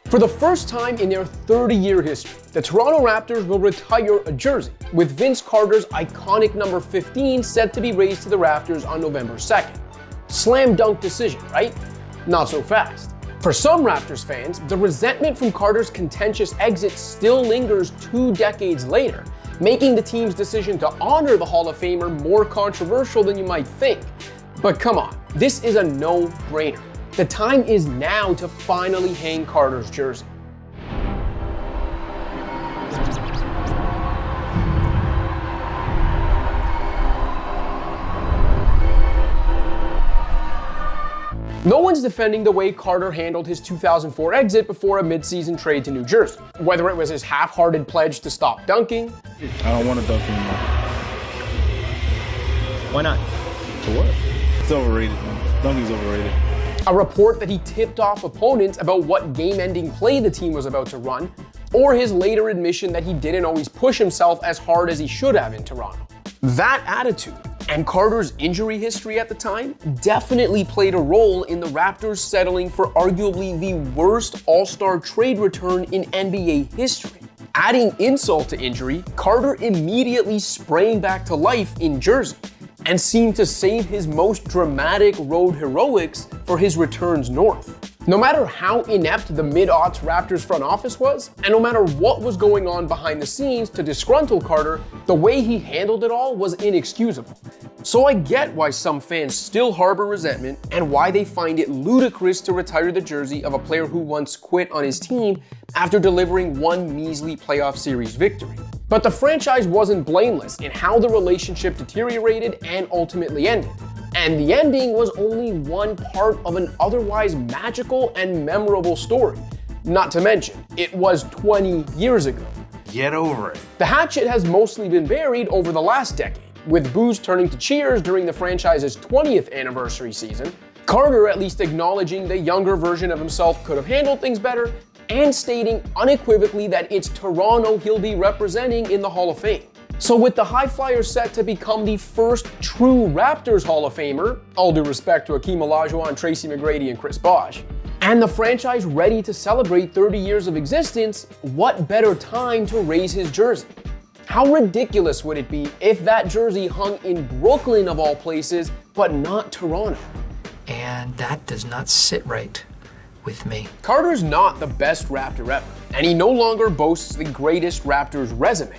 For the first time in their 30-year history, the Toronto Raptors will retire a jersey, with Vince Carter's iconic number 15 set to be raised to the rafters on November 2nd. Slam dunk decision, right? Not so fast. For some Raptors fans, the resentment from Carter's contentious exit still lingers 2 decades later, making the team's decision to honor the Hall of Famer more controversial than you might think. But come on, this is a no-brainer. The time is now to finally hang Carter's jersey. No one's defending the way Carter handled his 2004 exit before a midseason trade to New Jersey. Whether it was his half-hearted pledge to stop dunking. I don't want to dunk anymore. Why not? For what? It's overrated, man. Dunking's overrated. A report that he tipped off opponents about what game-ending play the team was about to run, or his later admission that he didn't always push himself as hard as he should have in Toronto. That attitude, and Carter's injury history at the time, definitely played a role in the Raptors settling for arguably the worst All-Star trade return in NBA history. Adding insult to injury, Carter immediately sprang back to life in Jersey, and seemed to save his most dramatic road heroics for his returns north. No matter how inept the mid-aughts Raptors front office was, and no matter what was going on behind the scenes to disgruntle Carter, the way he handled it all was inexcusable. So I get why some fans still harbor resentment, and why they find it ludicrous to retire the jersey of a player who once quit on his team after delivering one measly playoff series victory. But the franchise wasn't blameless in how the relationship deteriorated and ultimately ended. And the ending was only one part of an otherwise magical and memorable story. Not to mention, it was 20 years ago. Get over it. The hatchet has mostly been buried over the last decade, with boos turning to cheers during the franchise's 20th anniversary season, Carter at least acknowledging the younger version of himself could have handled things better, and stating unequivocally that it's Toronto he'll be representing in the Hall of Fame. So with the High Flyers set to become the first true Raptors Hall of Famer, all due respect to Hakeem Olajuwon, Tracy McGrady, and Chris Bosh, and the franchise ready to celebrate 30 years of existence, what better time to raise his jersey? How ridiculous would it be if that jersey hung in Brooklyn of all places, but not Toronto? And that does not sit right with me. Carter's not the best Raptor ever, and he no longer boasts the greatest Raptors resume,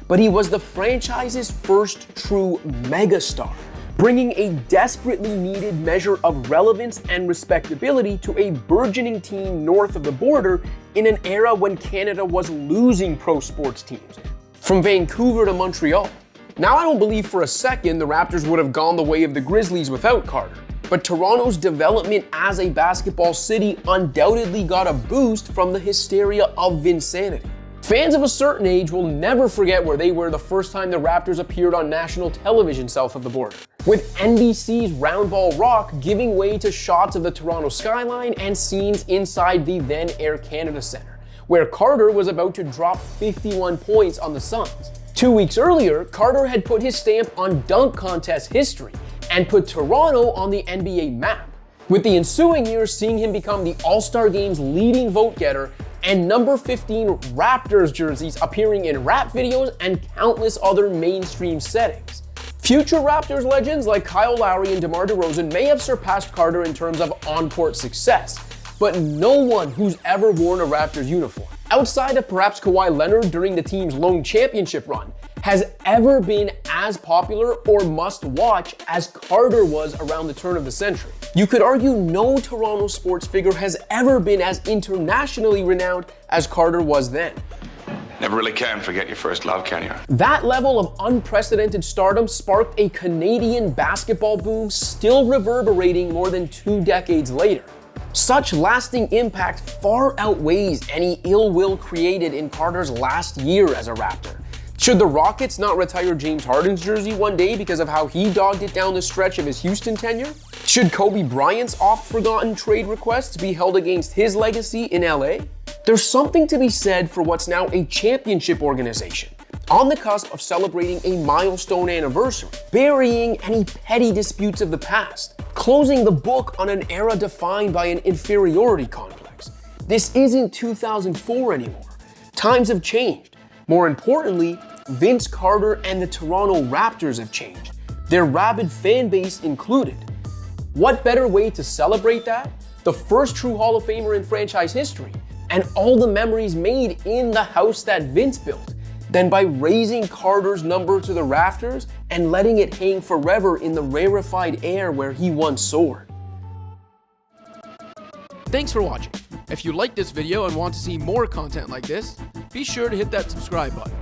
but he was the franchise's first true megastar, bringing a desperately needed measure of relevance and respectability to a burgeoning team north of the border in an era when Canada was losing pro sports teams, from Vancouver to Montreal. Now, I don't believe for a second the Raptors would have gone the way of the Grizzlies without Carter, but Toronto's development as a basketball city undoubtedly got a boost from the hysteria of Vinsanity. Fans of a certain age will never forget where they were the first time the Raptors appeared on national television south of the border, with NBC's Roundball Rock giving way to shots of the Toronto skyline and scenes inside the then Air Canada Centre, where Carter was about to drop 51 points on the Suns. 2 weeks earlier, Carter had put his stamp on dunk contest history and put Toronto on the NBA map, with the ensuing years seeing him become the All-Star Game's leading vote-getter and number 15 Raptors jerseys appearing in rap videos and countless other mainstream settings. Future Raptors legends like Kyle Lowry and DeMar DeRozan may have surpassed Carter in terms of on-court success, but no one who's ever worn a Raptors uniform, outside of perhaps Kawhi Leonard during the team's lone championship run, has ever been as popular or must-watch as Carter was around the turn of the century. You could argue no Toronto sports figure has ever been as internationally renowned as Carter was then. Never really can forget your first love, can you? That level of unprecedented stardom sparked a Canadian basketball boom still reverberating more than 2 decades later. Such lasting impact far outweighs any ill will created in Carter's last year as a Raptor. Should the Rockets not retire James Harden's jersey one day because of how he dogged it down the stretch of his Houston tenure? Should Kobe Bryant's oft-forgotten trade requests be held against his legacy in LA? There's something to be said for what's now a championship organization, on the cusp of celebrating a milestone anniversary, burying any petty disputes of the past, closing the book on an era defined by an inferiority complex. This isn't 2004 anymore. Times have changed. More importantly, Vince Carter and the Toronto Raptors have changed, their rabid fan base included. What better way to celebrate that? The first true Hall of Famer in franchise history, and all the memories made in the house that Vince built, than by raising Carter's number to the rafters and letting it hang forever in the rarefied air where he once soared. Thanks for watching. If you liked this video and want to see more content like this, be sure to hit that subscribe button.